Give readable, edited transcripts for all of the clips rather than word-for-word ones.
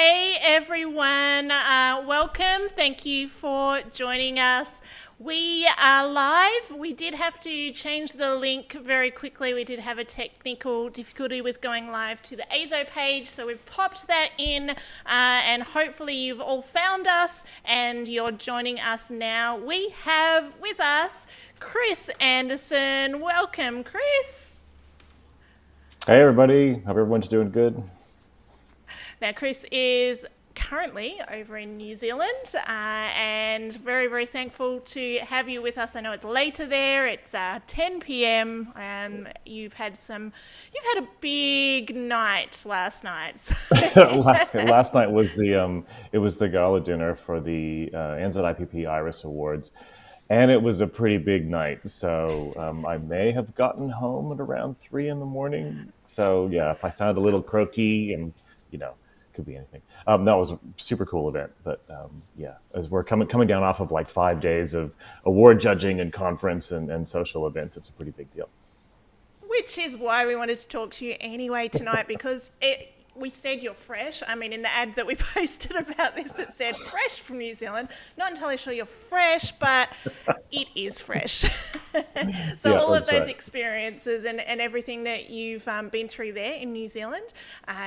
Hey everyone, welcome. Thank you for joining us. We are live. We did have to change the link very quickly. We did have a technical difficulty with going live to the EIZO page, so we've popped that in and hopefully you've all found us and you're joining us now. We have with us Kris Anderson. Welcome, Kris. Hey everybody, hope everyone's doing good. Now, Kris is currently over in New Zealand and very, very thankful to have you with us. I know it's later there, it's 10 p.m. and you've had a big night last night. So Last night was the gala dinner for the NZIPP Iris Awards, and it was a pretty big night. So I may have gotten home at around 3 in the morning. So yeah, if I sound a little croaky, and you know, could be anything. No, it was a super cool event. But yeah, as we're coming down off of like 5 days of award judging and conference and social events, it's a pretty big deal. which is why we wanted to talk to you anyway tonight, because we said you're fresh. I mean, in the ad that we posted about this, it said fresh from New Zealand. Not entirely sure you're fresh, but it is fresh. So Yeah, all of that's those right. experiences and everything that you've been through there in New Zealand,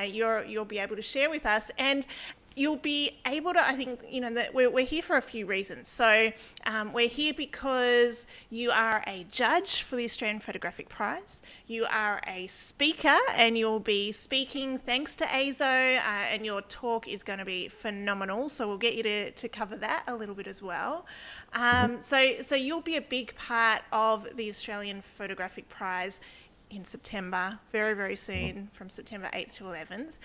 you'll be able to share with us. And you'll be able to, I think, that we're here for a few reasons. So we're here because you are a judge for the Australian Photographic Prize. You are a speaker and you'll be speaking thanks to EIZO and your talk is going to be phenomenal. So we'll get you to cover that a little bit as well. So you'll be a big part of the Australian Photographic Prize in September, very, very soon, from September 8th to 11th.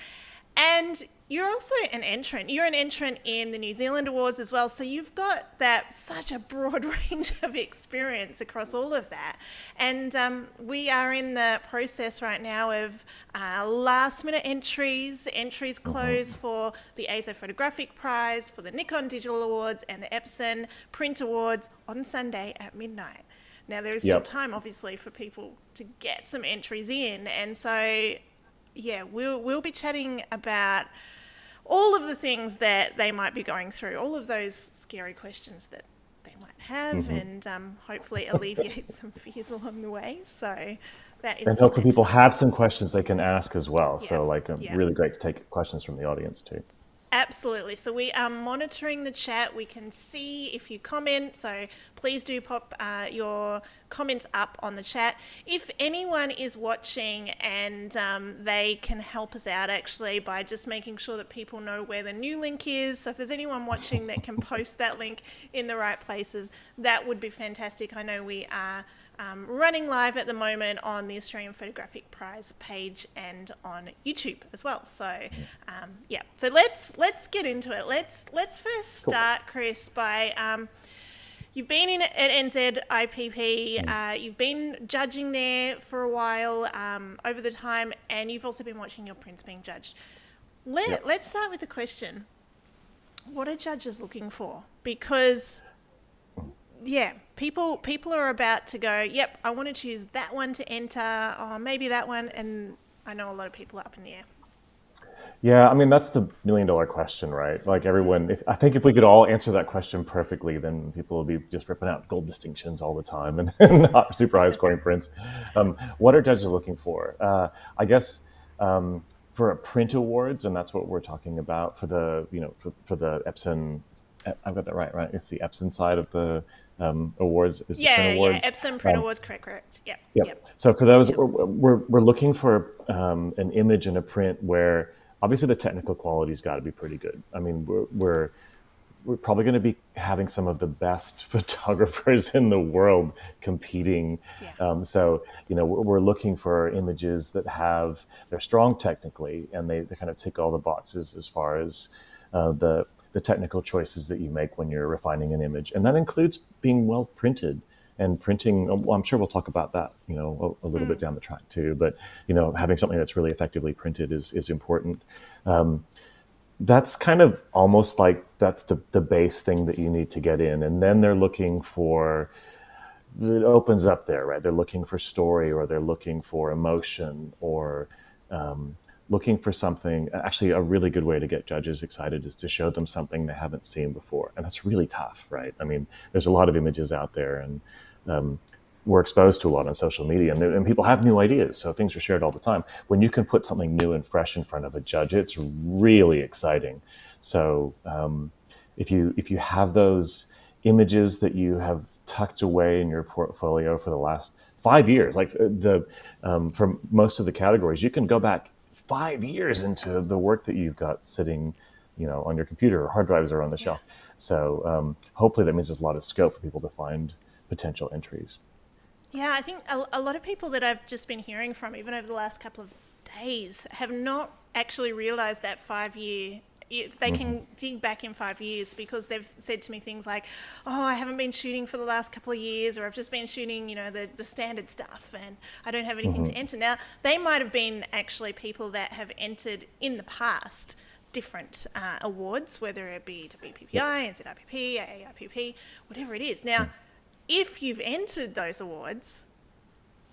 And you're also an entrant. You're an entrant in the New Zealand Awards as well. So you've got such a broad range of experience across all of that. And we are in the process right now of last minute entries. Entries close for the EIZO Photographic Prize, for the Nikon Digital Awards and the Epson Print Awards on Sunday at midnight. Now there is still Yep. time, obviously, for people to get some entries in. And so yeah, we'll be chatting about all of the things that they might be going through, all of those scary questions that they might have, and hopefully alleviate some fears along the way. So that is And the hopefully intent people tonight. have some questions they can ask as well. Yeah, So like, yeah. really great to take questions from the audience too. Absolutely. So we are monitoring the chat. We can see if you comment. So please do pop your comments up on the chat. If anyone is watching and they can help us out actually by just making sure that people know where the new link is. So if there's anyone watching that can post that link in the right places, that would be fantastic. I know we are running live at the moment on the Australian Photographic Prize page and on YouTube as well. So yeah, so let's get into it. Let's first Cool. start, Kris, by you've been in at NZIPP, you've been judging there for a while over the time, and you've also been watching your prints being judged. Yep. Let's start with the question: what are judges looking for? Because yeah, people are about to go, yep, I want to choose that one to enter, or maybe that one, and I know a lot of people are up in the air. Yeah, I mean that's the $1 million question, right? Like everyone, I think if we could all answer that question perfectly, then people would be just ripping out gold distinctions all the time and not super high scoring prints. What are judges looking for? I guess for a print awards, and that's what we're talking about for the for the Epson. I've got that right, right? It's the Epson side of the awards. Is the print Yeah, awards? Epson Print Awards, correct. Yep, Yep. yep, So for those, yep. we're looking for an image and a print where obviously the technical quality's got to be pretty good. I mean, we're probably going to be having some of the best photographers in the world competing. Yeah. So we're looking for images that they're strong technically, and they kind of tick all the boxes as far as the technical choices that you make when you're refining an image, and that includes being well printed. And printing, well, I'm sure we'll talk about that, a little bit down the track too. But having something that's really effectively printed is important. That's kind of almost like that's the base thing that you need to get in, and then they're looking for. It opens up there, right? They're looking for story, or they're looking for emotion, or looking for something. Actually, a really good way to get judges excited is to show them something they haven't seen before. And that's really tough, right? I mean, there's a lot of images out there, and we're exposed to a lot on social media, and people have new ideas. So things are shared all the time. When you can put something new and fresh in front of a judge, it's really exciting. So if you have those images that you have tucked away in your portfolio for the last 5 years, like for most of the categories, you can go back 5 years into the work that you've got sitting, on your computer, or hard drives are on the shelf. So hopefully that means there's a lot of scope for people to find potential entries. Yeah, I think a lot of people that I've just been hearing from, even over the last couple of days, have not actually realised that 5 year. They can dig back in 5 years, because they've said to me things like, "Oh, I haven't been shooting for the last couple of years," or "I've just been shooting, the standard stuff, and I don't have anything to enter." Now, they might have been actually people that have entered in the past different awards, whether it be WPPI, NZIPP, AIPP, whatever it is. Now, if you've entered those awards,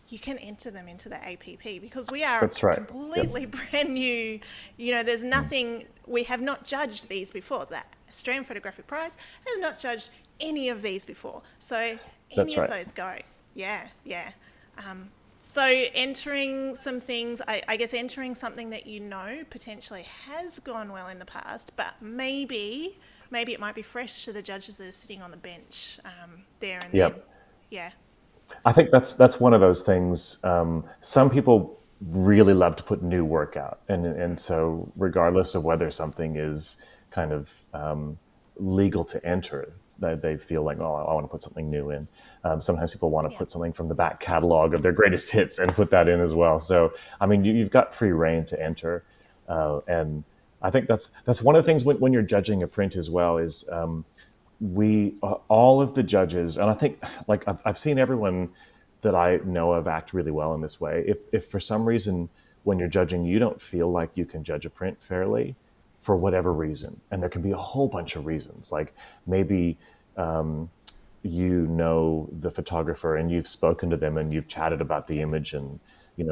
you can enter them into the APP, because we are That's right. completely brand new. There's nothing, we have not judged these before. The Australian Photographic Prize has not judged any of these before. So That's any of right. those go. Yeah. So entering some things, I guess entering something that potentially has gone well in the past, but maybe it might be fresh to the judges that are sitting on the bench there and then. Yep. Yeah. I think that's one of those things. Some people really love to put new work out, and so regardless of whether something is kind of legal to enter, they feel like, oh, I want to put something new in. Sometimes people want to put something from the back catalog of their greatest hits and put that in as well. So I mean, you've got free reign to enter, and I think that's one of the things when you're judging a print as well is. We all of the judges, and I think like I've seen everyone that I know of act really well in this way. If for some reason when you're judging you don't feel like you can judge a print fairly for whatever reason, and there can be a whole bunch of reasons, like maybe the photographer and you've spoken to them and you've chatted about the image and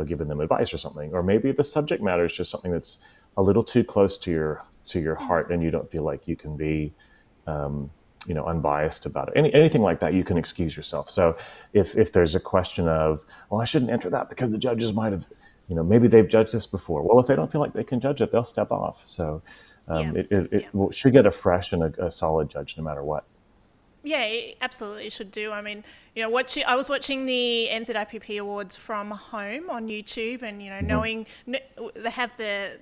given them advice or something, or maybe the subject matter is just something that's a little too close to your heart and you don't feel like you can be unbiased about it. Anything like that, you can excuse yourself. So if there's a question of, well, I shouldn't enter that because the judges might have, maybe they've judged this before. Well, if they don't feel like they can judge it, they'll step off. So it should get a fresh and a solid judge no matter what. Yeah, it absolutely should do. I mean, I was watching the NZIPP Awards from home on YouTube, and knowing they have the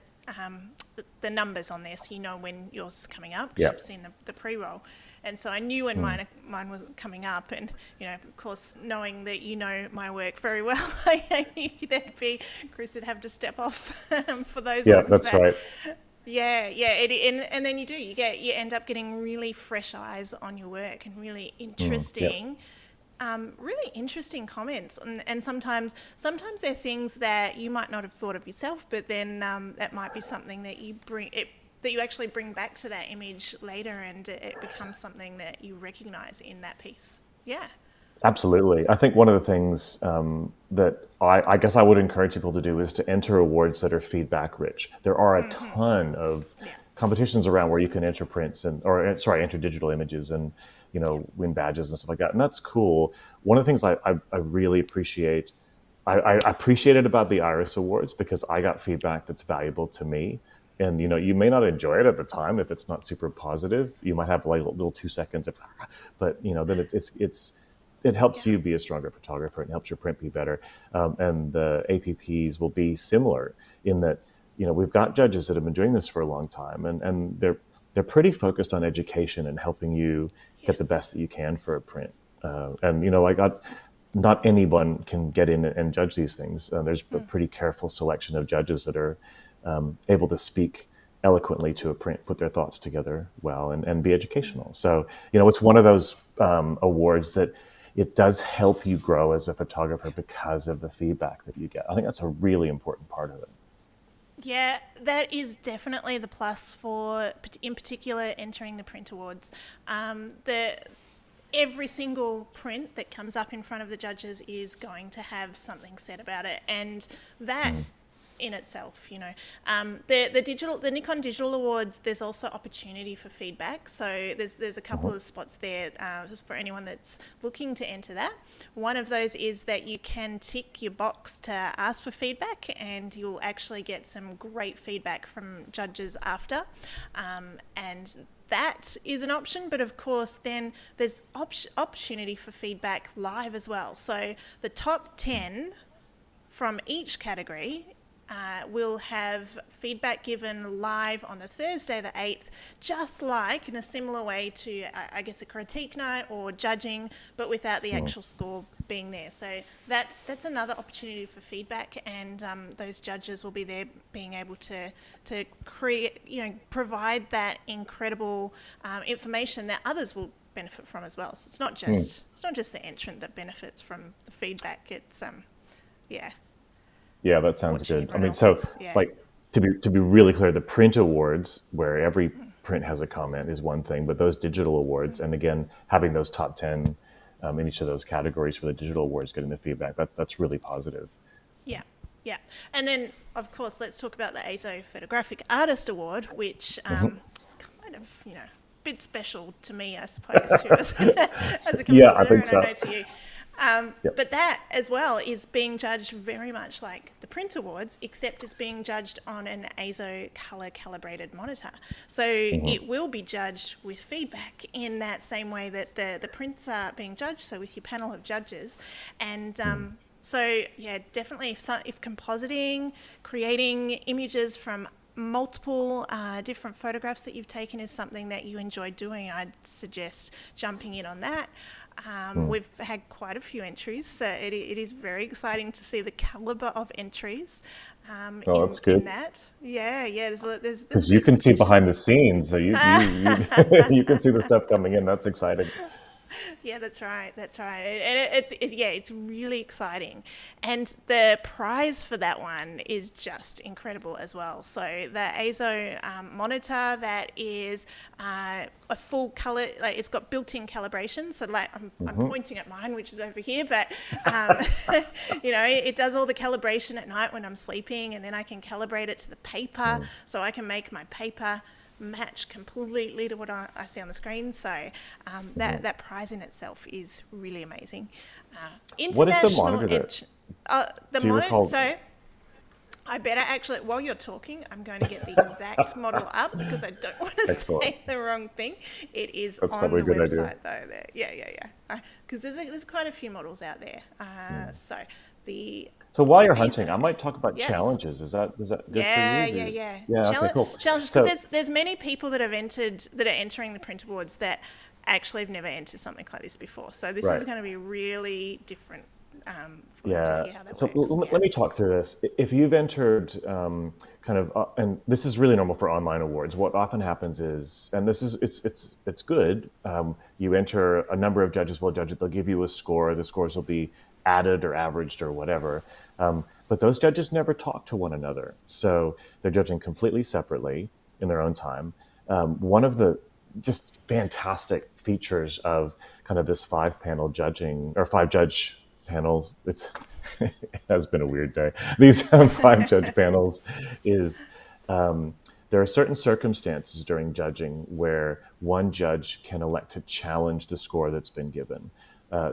numbers on there, so when yours is coming up, because you've seen the pre-roll. And so I knew when mine was coming up, and of course, knowing that my work very well, I knew that Kris would have to step off for those Yeah, ones. that's right. Yeah, and then you end up getting really fresh eyes on your work, and really interesting. Really interesting comments, and sometimes they're things that you might not have thought of yourself, but then that might be something that you actually bring back to that image later, and it becomes something that you recognize in that piece. Yeah. Absolutely. I think one of the things that I guess I would encourage people to do is to enter awards that are feedback rich. There are a ton of competitions around where you can enter prints enter digital images and win badges and stuff like that, and that's cool. One of the things I really appreciate, I appreciated about the EIZO Awards, because I got feedback that's valuable to me. And you may not enjoy it at the time if it's not super positive. You might have like a little 2 seconds of, but then it helps you be a stronger photographer and helps your print be better. And the APPs will be similar in that we've got judges that have been doing this for a long time, and they're pretty focused on education and helping you get the best that you can for a print. And not anyone can get in and judge these things. There's a pretty careful selection of judges that are able to speak eloquently to a print, put their thoughts together well, and be educational. So, it's one of those awards that it does help you grow as a photographer because of the feedback that you get. I think that's a really important part of it. Yeah, that is definitely the plus for, in particular, entering the print awards. Every single print that comes up in front of the judges is going to have something said about it, and that in itself. The Nikon Digital Awards, there's also opportunity for feedback. So there's a couple of spots there for anyone that's looking to enter that. One of those is that you can tick your box to ask for feedback, and you'll actually get some great feedback from judges after. And that is an option, but of course then there's opportunity for feedback live as well. So the top 10 from each category will have feedback given live on the Thursday the 8th, just like in a similar way to, I guess, a critique night or judging, but without the actual score being there. So that's another opportunity for feedback, and those judges will be there being able to create, provide that incredible information that others will benefit from as well. So it's not just the entrant that benefits from the feedback. It's Yeah, that sounds good. I everyone mean, so else's, yeah. like to be really clear, the print awards where every print has a comment is one thing, but those digital awards, and again, having those top 10 in each of those categories for the digital awards, getting the feedback, that's really positive. Yeah. And then, of course, let's talk about the EIZO Photographic Artist Award, which is kind of, a bit special to me, I suppose, too, as a composer, Yeah, I think and so. I know to you. Yep. But that as well is being judged very much like the print awards, except it's being judged on an EIZO color calibrated monitor. So it will be judged with feedback in that same way that the prints are being judged, so with your panel of judges. And so, yeah, definitely if compositing, creating images from multiple different photographs that you've taken is something that you enjoy doing, I'd suggest jumping in on that. We've had quite a few entries, so it is very exciting to see the caliber of entries. That's good. In that, there's Because you can see behind the scenes, so you you can see the stuff coming in. That's exciting. Yeah, that's right. And it's really exciting. And the prize for that one is just incredible as well. So the EIZO monitor, that is a full color, like it's got built-in calibration. So like I'm pointing at mine, which is over here, but it does all the calibration at night when I'm sleeping, and then I can calibrate it to the paper, so I can make my paper match completely to what I see on the screen. So that prize in itself is really amazing. What is the monitor The monitor. So I better actually, while you're talking, I'm going to get the exact model up because I don't want to say the wrong thing. It is That's on probably the a good website idea. though. There, yeah. Because there's quite a few models out there. So while you're EIZO hunting, I might talk about Yes. challenges. Is that good for you? Yeah. Yeah, okay, cool. Challenges, So, because there's many people that are entering the print awards that actually have never entered something like this before. So this right. is going to be really different for them to Yeah. hear how that So works. let me talk through this. If you've entered and this is really normal for online awards, what often happens is, and this is, it's good. You enter, a number of judges will judge it. They'll give you a score. The scores will be added or averaged or whatever. But those judges never talk to one another. So they're judging completely separately in their own time. One of the just fantastic features of kind of this 5-panel judging, or 5-judge panels, it has been a weird day. These 5-judge panels is, there are certain circumstances during judging where one judge can elect to challenge the score that's been given.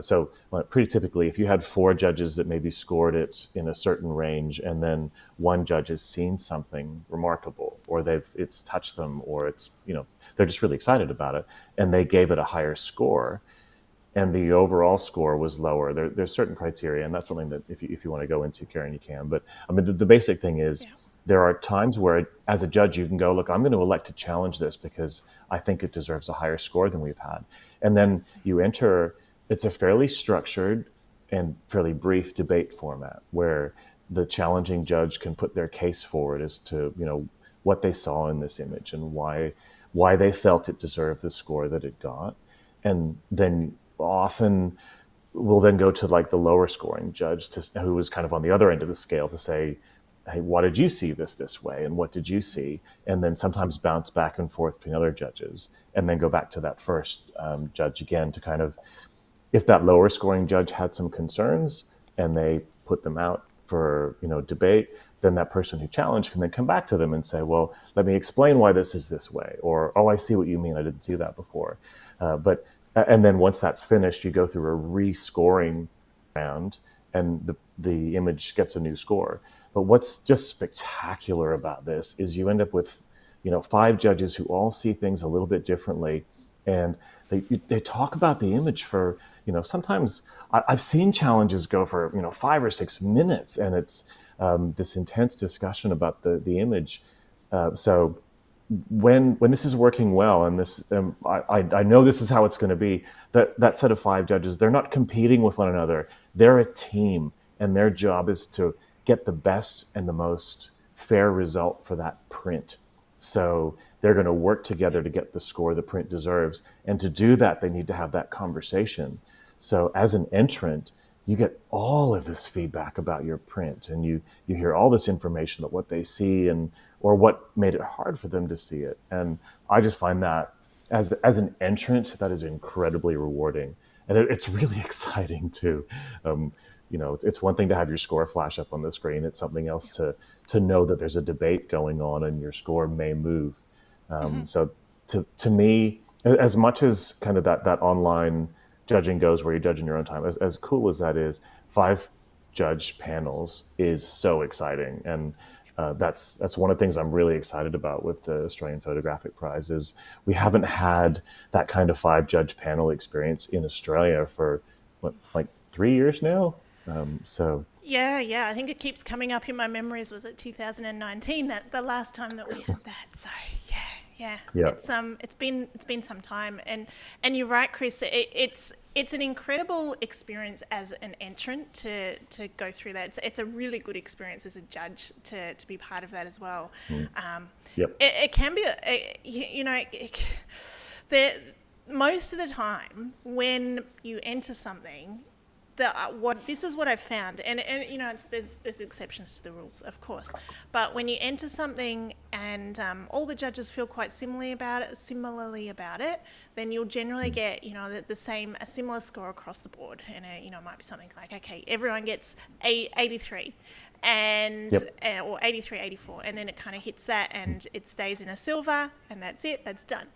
So pretty typically, if you had 4 judges that maybe scored it in a certain range, and then one judge has seen something remarkable, or it's touched them, or it's, they're just really excited about it, and they gave it a higher score, and the overall score was lower. There's certain criteria, and that's something that if you want to go into, Karen, you can. But I mean, the basic thing is, there are times where, as a judge, you can go, look, I'm going to elect to challenge this because I think it deserves a higher score than we've had. And then you enter. It's a fairly structured and fairly brief debate format where the challenging judge can put their case forward as to, what they saw in this image and why they felt it deserved the score that it got. And then often we'll then go to like the lower scoring judge who was kind of on the other end of the scale to say, hey, why did you see this way? And what did you see? And then sometimes bounce back and forth between other judges and then go back to that first judge again to kind of, if that lower scoring judge had some concerns and they put them out for debate, then that person who challenged can then come back to them and say, well, let me explain why this is this way, or, oh, I see what you mean, I didn't see that before. And then once that's finished, you go through a rescoring round, and the image gets a new score. But what's just spectacular about this is you end up with, 5 judges who all see things a little bit differently, and they talk about the image for, sometimes I've seen challenges go for 5 or 6 minutes, and it's this intense discussion about the image. So when this is working well, and this I know this is how it's going to be, that set of 5 judges, they're not competing with one another, they're a team, and their job is to get the best and the most fair result for that print. So they're going to work together to get the score the print deserves, and to do that they need to have that conversation. So as an entrant, you get all of this feedback about your print, and you hear all this information about what they see, and or what made it hard for them to see it. And I just find that as an entrant, that is incredibly rewarding, and it's really exciting too. It's one thing to have your score flash up on the screen. It's something else to know that there's a debate going on and your score may move. So to me, as much as kind of that online judging goes, where you judge in your own time, as cool as that is, 5 judge panels is so exciting. And that's one of the things I'm really excited about with the Australian Photographic Prize, is we haven't had that kind of 5 judge panel experience in Australia for like 3 years now. Yeah, I think it keeps coming up in my memories. Was it 2019, that the last time that we had that? So yeah. Yeah. It's been some time, and you're right, Kris. It's an incredible experience as an entrant to go through that. It's a really good experience as a judge to be part of that as well. Yep. It can be, most of the time when you enter something, this is what I've found, and there's exceptions to the rules, of course, but when you enter something and all the judges feel quite similarly about it, then you'll generally get a similar score across the board, and it might be something like, okay, everyone gets 83 and Yep. or 83, 84, and then it kind of hits that, and it stays in a silver, and that's it, that's done.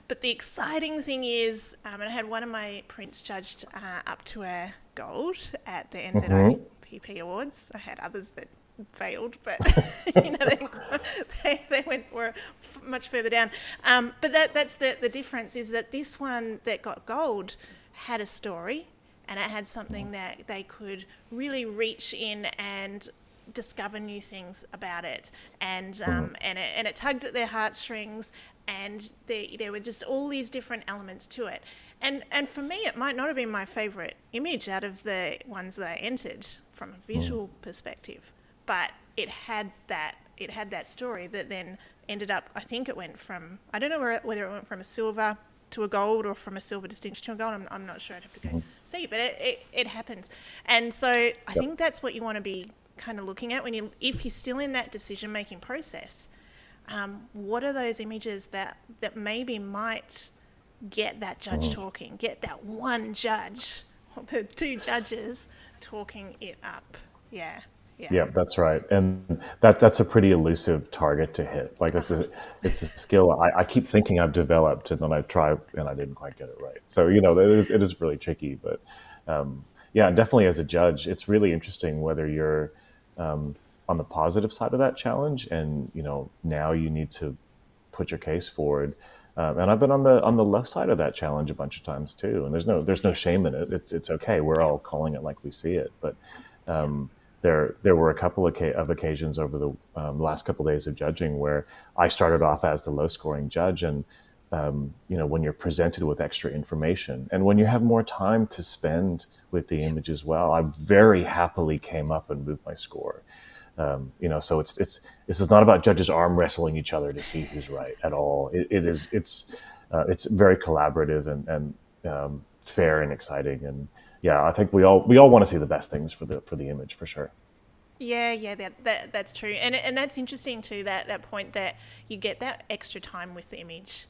But the exciting thing is, and I had one of my prints judged up to a gold at the NZIPP Awards. I had others that failed, but were much further down. But that's the difference, is that this one that got gold had a story, and it had something that they could really reach in and discover new things about it, and it tugged at their heartstrings, and there were just all these different elements to it. And for me, it might not have been my favourite image out of the ones that I entered from a visual perspective, but it had that story that then ended up, I think it went from, I don't know whether it went from a silver to a gold, or from a silver distinction to a gold. I'm not sure. I'd have to go see, but it happens. And so I think that's what you want to be kind of looking at if you're still in that decision-making process. What are those images that maybe might get that judge talking, get that one judge or the 2 judges talking it up? Yeah, that's right. And that's a pretty elusive target to hit. Like it's a skill I keep thinking I've developed, and then I try and I didn't quite get it right. So it is really tricky. But definitely as a judge, it's really interesting whether you're on the positive side of that challenge, and now you need to put your case forward. And I've been on the left side of that challenge a bunch of times too. And there's no shame in it. It's okay. We're all calling it like we see it. But there were a couple of occasions over the last couple of days of judging where I started off as the low scoring judge, and when you're presented with extra information, and when you have more time to spend with the image as well, I very happily came up and moved my score. So this is not about judges arm wrestling each other to see who's right at all. It's very collaborative and fair and exciting. And I think we all want to see the best things for the image, for sure. Yeah, that's true, and that's interesting too. That point that you get that extra time with the image,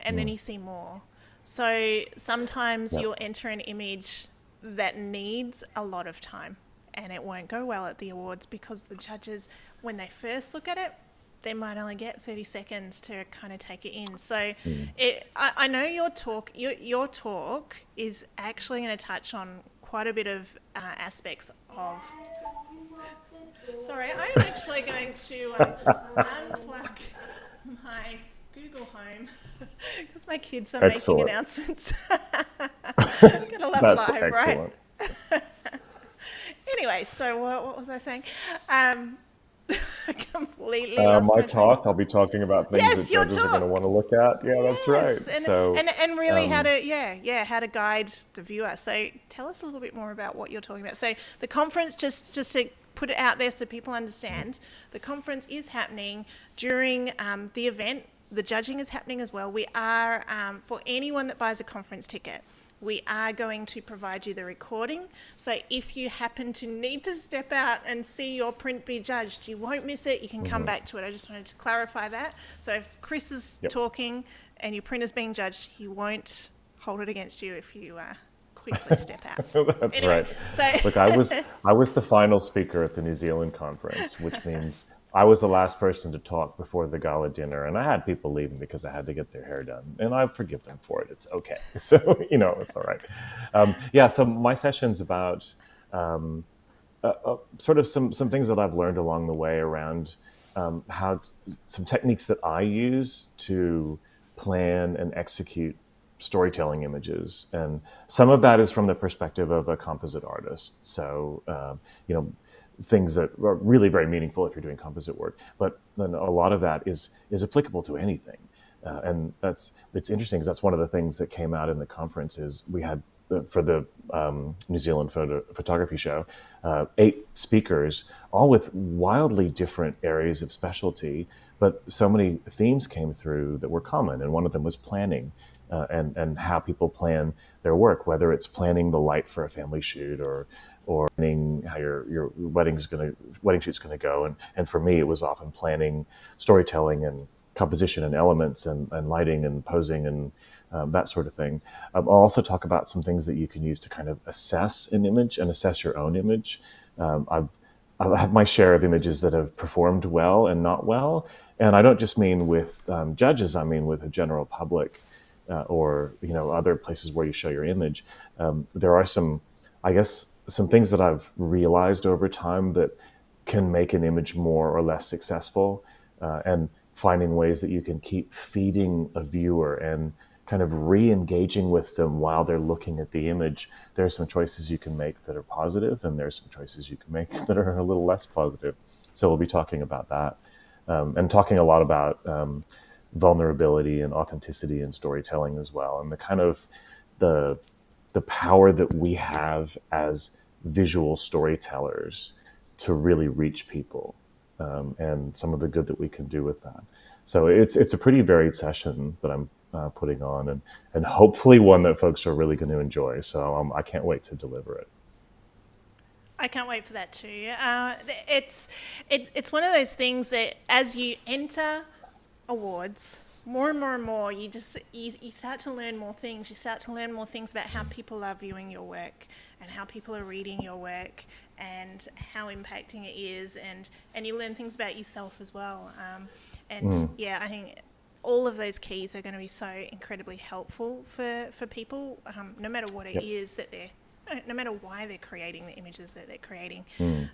and then you see more. So sometimes you'll enter an image that needs a lot of time, and it won't go well at the awards because the judges when they first look at it, they might only get 30 seconds to kind of take it in. So I know your talk is actually going to touch on quite a bit of aspects of... Sorry, I'm actually going to unplug my Google Home because my kids are making announcements. Gotta love That's live, excellent. right? Anyway, so what was I saying? I completely lost My my train. talk, I'll be talking about things Yes, that your judges are going to talk. want to look at. Yeah, that's right. Yes, and So, and really how to how to guide the viewer. So tell us a little bit more about what you're talking about. So the conference, just to put it out there so people understand, the conference is happening during the event. The judging is happening as well. We are, for anyone that buys a conference ticket, we are going to provide you the recording. So if you happen to need to step out and see your print be judged, you won't miss it. You can come back to it. I just wanted to clarify that. So if Kris is talking and your print is being judged, he won't hold it against you if you quickly step out. That's Anyway, right. so Look, I was the final speaker at the New Zealand conference, which means I was the last person to talk before the gala dinner, and I had people leaving because I had to get their hair done, and I forgive them for it. It's okay. So, it's all right. So my session's about sort of some things that I've learned along the way around some techniques that I use to plan and execute storytelling images. And some of that is from the perspective of a composite artist. So, things that are really very meaningful if you're doing composite work. But then a lot of that is applicable to anything. And it's interesting because that's one of the things that came out in the conference is we had, for the New Zealand photography show, 8 speakers, all with wildly different areas of specialty, but so many themes came through that were common. And one of them was planning and how people plan their work, whether it's planning the light for a family shoot or planning how your wedding shoot's going to go. And for me, it was often planning storytelling and composition and elements and lighting and posing and that sort of thing. I'll also talk about some things that you can use to kind of assess an image and assess your own image. I've had my share of images that have performed well and not well. And I don't just mean with judges, I mean with the general public or other places where you show your image. There are some things that I've realized over time that can make an image more or less successful, and finding ways that you can keep feeding a viewer and kind of re-engaging with them while they're looking at the image. There's some choices you can make that are positive, and there's some choices you can make that are a little less positive. So we'll be talking about that, and talking a lot about vulnerability and authenticity in storytelling as well, and the kind of the power that we have as visual storytellers to really reach people, and some of the good that we can do with that. So it's a pretty varied session that I'm putting on, and hopefully one that folks are really going to enjoy. So I can't wait to deliver it. I can't wait for that too. It's one of those things that as you enter awards, more and more, you start to learn more things. You start to learn more things about how people are viewing your work and how people are reading your work and how impacting it is, and you learn things about yourself as well. I think all of those keys are going to be so incredibly helpful for people, no matter what it is that no matter why they're creating the images that they're creating.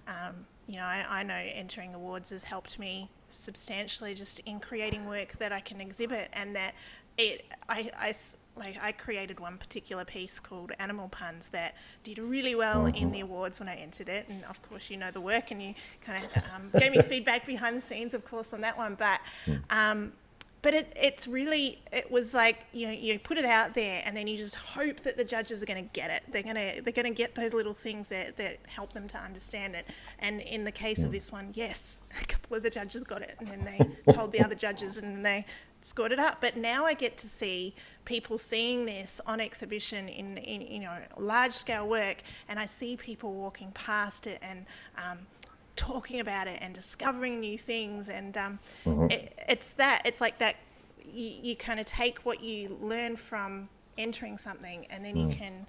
I know entering awards has helped me substantially just in creating work that I can exhibit, and that I created one particular piece called Animal Puns that did really well in the awards when I entered it, and of course you know the work and you kind of gave me feedback behind the scenes, of course, on that one, but it was like you put it out there and then you just hope that the judges are going to get it. They're going to get those little things that help them to understand it. And in the case of this one, yes, a couple of the judges got it, and then they told the other judges, and they scored it up. But now I get to see people seeing this on exhibition in large scale work, and I see people walking past it and talking about it and discovering new things, and it's like that you kind of take what you learn from entering something, and then you can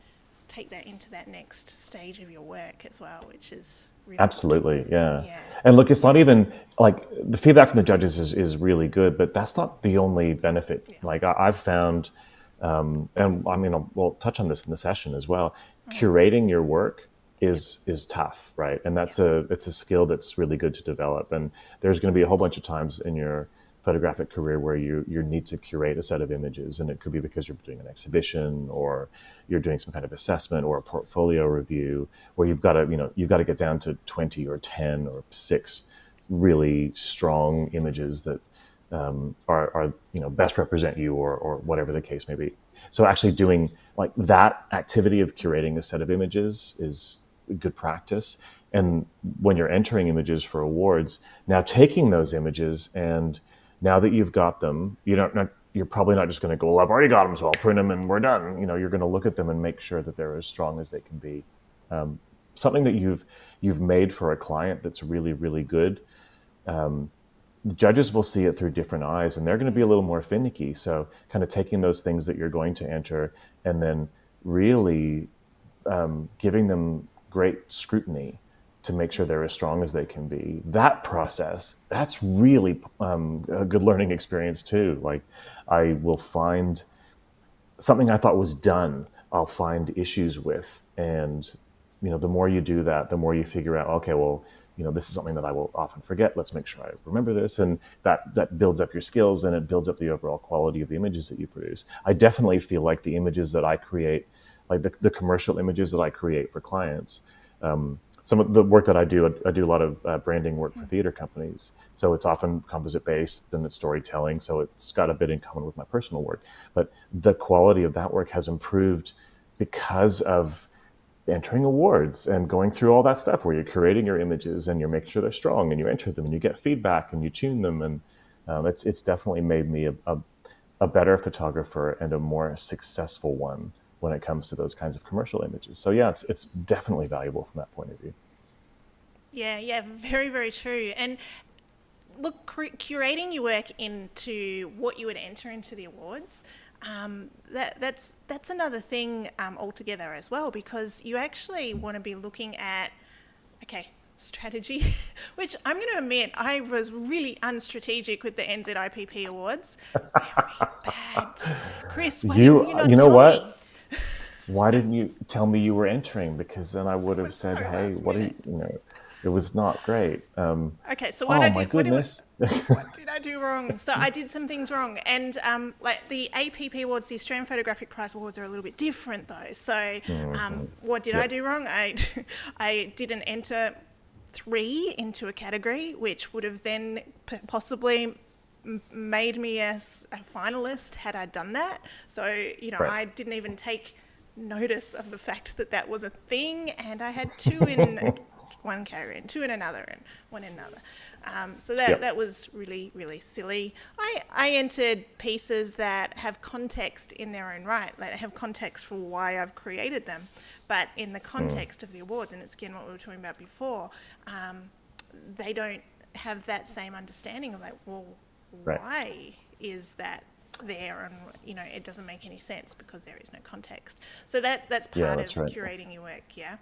take that into that next stage of your work as well, which is really good. Absolutely, yeah. Yeah. And look, it's not even like the feedback from the judges is really good, but that's not the only benefit. Yeah. Like I've found, and I mean, we'll touch on this in the session as well. Curating your work Yep. is tough, right? And Yep. it's a skill that's really good to develop. And there's going to be a whole bunch of times in your photographic career where you need to curate a set of images, and it could be because you're doing an exhibition or you're doing some kind of assessment or a portfolio review where you've got to get down to 20 or 10 or 6 really strong images that are best represent you, or whatever the case may be. So actually doing like that activity of curating a set of images is good practice. And when you're entering images for awards, now taking those images, and now that you've got them, you're probably not just going to go, well, I've already got them, so I'll print them and we're done. You're going to look at them and make sure that they're as strong as they can be. Something that you've made for a client that's really, really good. The judges will see it through different eyes, and they're going to be a little more finicky. So kind of taking those things that you're going to enter and then really giving them great scrutiny to make sure they're as strong as they can be. That process, that's really a good learning experience too. Like I will find something I thought was done, I'll find issues with. And, the more you do that, the more you figure out, okay, well, this is something that I will often forget. Let's make sure I remember this. And that builds up your skills, and it builds up the overall quality of the images that you produce. I definitely feel like the images that I create, like the commercial images that I create for clients, some of the work that I do a lot of branding work for theater companies. So it's often composite based and it's storytelling. So it's got a bit in common with my personal work. But the quality of that work has improved because of entering awards and going through all that stuff where you're curating your images and you're making sure they're strong, and you enter them and you get feedback and you tune them. And it's definitely made me a better photographer and a more successful one when it comes to those kinds of commercial images. So yeah, it's definitely valuable from that point of view. Yeah, yeah, very, very true. And look, curating your work into what you would enter into the awards, that's another thing altogether as well, because you actually want to be looking at, okay, strategy, which I'm going to admit I was really unstrategic with the NZIPP awards. Very bad. Kris, why didn't you not You know tell what? me? Why didn't you tell me you were entering? Because then I would It have was so said, hey, last what are minute. it was not great. Okay, so what I Oh my did, goodness. what did I do wrong? So I did some things wrong, and like the APP awards, the Australian Photographic Prize awards, are a little bit different though. So what did I Yep. do wrong? I didn't enter 3 into a category, which would have then possibly made me as a finalist had I done that. So Right. I didn't even take notice of the fact that that was a thing, and I had 2 in one category and 2 in another and 1 in another. So Yep. that was really, really silly. I entered pieces that have context in their own right, like they have context for why I've created them, but in the context of the awards, and it's again what we were talking about before, they don't have that same understanding of like, well, Right. why is that there? And it doesn't make any sense because there is no context. So that's Yeah, part of that's right. curating your work, yeah.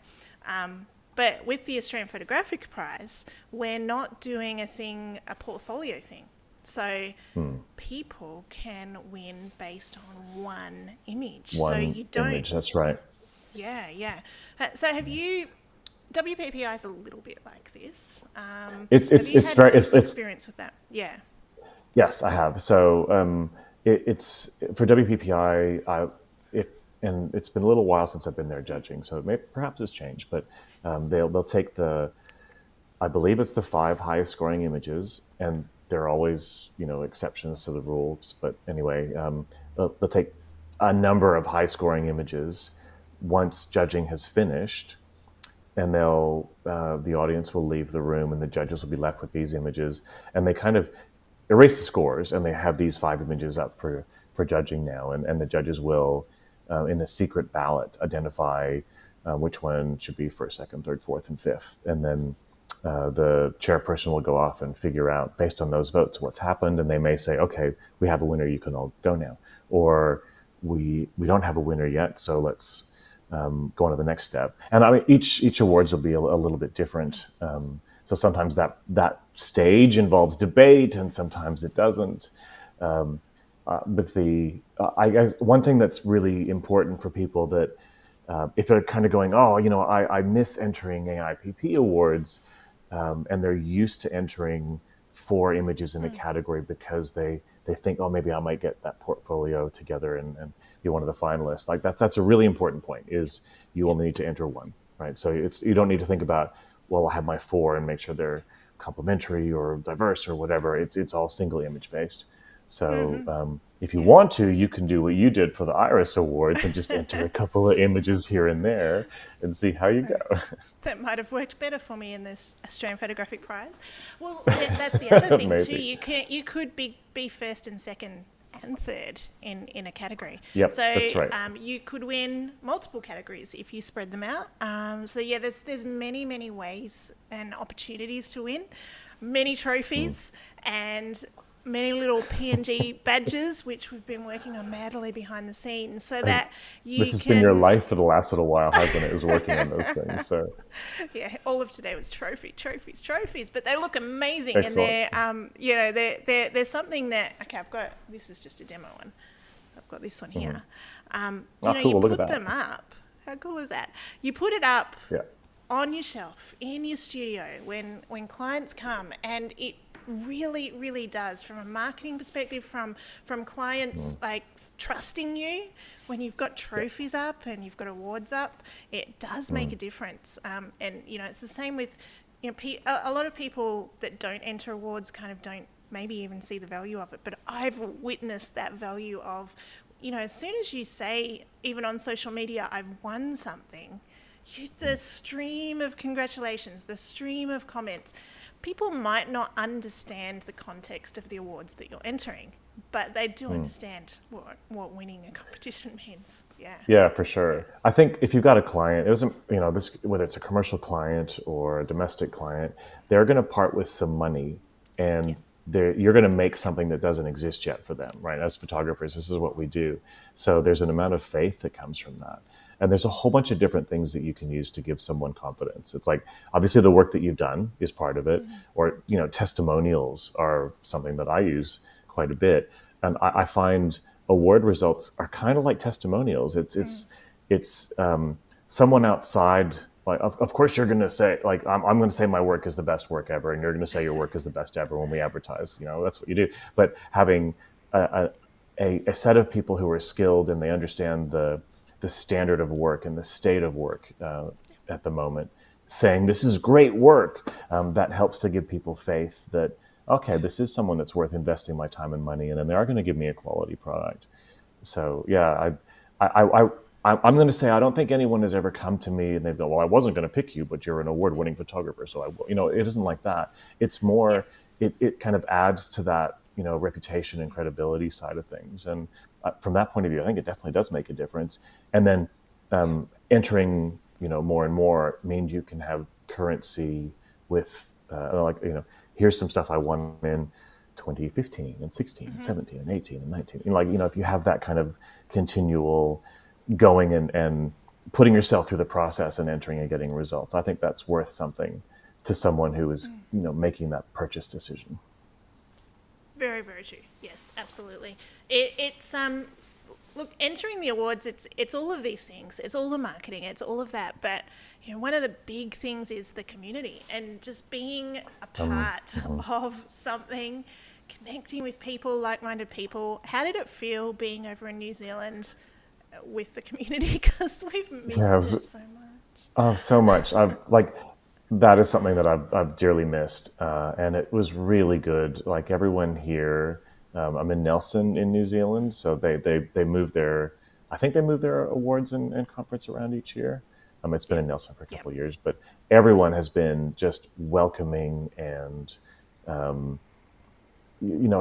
But with the Australian Photographic Prize, we're not doing a portfolio thing. So people can win based on one image. So One you don't, image. That's right. yeah, yeah. So have you, WPPI is a little bit like this. It's Have it's you it's had very it's experience with that? Yeah. Yes, I have. So it's for WPPI. If and it's been a little while since I've been there judging, so perhaps it's changed. But they'll take I believe it's the 5 highest scoring images, and there are always exceptions to the rules. But anyway, they'll take a number of high scoring images once judging has finished, and the audience will leave the room, and the judges will be left with these images, and they kind of erase the scores, and they have these 5 images up for judging now, and the judges will in a secret ballot identify which one should be first, second, third, fourth, and fifth, and then the chairperson will go off and figure out based on those votes what's happened, and they may say, okay, we have a winner, you can all go now, or we don't have a winner yet, so let's go on to the next step. And I mean, each awards will be a little bit different. So sometimes that stage involves debate, and sometimes it doesn't. But I guess one thing that's really important for people that if they're kind of going, oh, I miss entering AIPP awards, and they're used to entering 4 images in a category because they think, oh, maybe I might get that portfolio together and be one of the finalists. Like that's a really important point, is you only need to enter 1, right? So you don't need to think about, well, I have my 4 and make sure they're complementary or diverse or whatever. It's all single image based. So if you want to, you can do what you did for the Iris Awards and just enter a couple of images here and there and see how you go. That might have worked better for me in this Australian Photographic Prize. Well, that's the other thing too. You could be first and second and third in a category. Yep, so that's right. You could win multiple categories if you spread them out. So yeah, there's many ways and opportunities to win, many trophies and many little PNG badges, which we've been working on madly behind the scenes, so that this has been your life for the last little while, hasn't it? Is working on those things. So yeah, all of today was trophies, but they look amazing. Excellent. And there's something that this is just a demo one, so I've got this one here. Cool. You Look at put that. them up. How cool is that? You put it up Yeah. on your shelf in your studio when clients come, and it really does, from a marketing perspective, from clients like trusting you. When you've got trophies up and you've got awards up, it does make a difference. And it's the same with a lot of people that don't enter awards kind of don't maybe even see the value of it, but I've witnessed that value of, as soon as you say, even on social media, I've won something, the stream of congratulations, the stream of comments. People might not understand the context of the awards that you're entering, but they do understand what winning a competition means. Yeah, for sure. I think if you've got a client, it doesn't, whether it's a commercial client or a domestic client, they're going to part with some money, and you're going to make something that doesn't exist yet for them, right? As photographers, this is what we do. So there's an amount of faith that comes from that. And there's a whole bunch of different things that you can use to give someone confidence. It's like, obviously the work that you've done is part of it, or, testimonials are something that I use quite a bit. And I find award results are kind of like testimonials. It's someone outside, like, of course you're going to say, like, I'm going to say my work is the best work ever, and you're going to say your work is the best ever when we advertise, that's what you do. But having a set of people who are skilled and they understand the standard of work and the state of work at the moment, saying this is great work, that helps to give people faith that, okay, this is someone that's worth investing my time and money in, and they are going to give me a quality product. So yeah, I'm going to say I don't think anyone has ever come to me and they've gone, well, I wasn't going to pick you, but you're an award-winning photographer, so I will. It isn't like that. It's more, it kind of adds to that, reputation and credibility side of things. And from that point of view, I think it definitely does make a difference. And then entering, more and more means you can have currency with, here's some stuff I won in 2015 and 16 and 17 and 18 and 19. If you have that kind of continual going and putting yourself through the process and entering and getting results, I think that's worth something to someone who is, making that purchase decision. Very, very true. Yes, absolutely. It's look, entering the awards, it's all of these things. It's all the marketing. It's all of that. But one of the big things is the community, and just being a part of something, connecting with people, like-minded people. How did it feel being over in New Zealand with the community? Because we've missed it so much. Oh, so much. That is something that I've dearly missed, and it was really good. Like, everyone here, I'm in Nelson in New Zealand, so they move their, I think they move their awards and conference around each year. It's been in Nelson for a couple of years, but everyone has been just welcoming and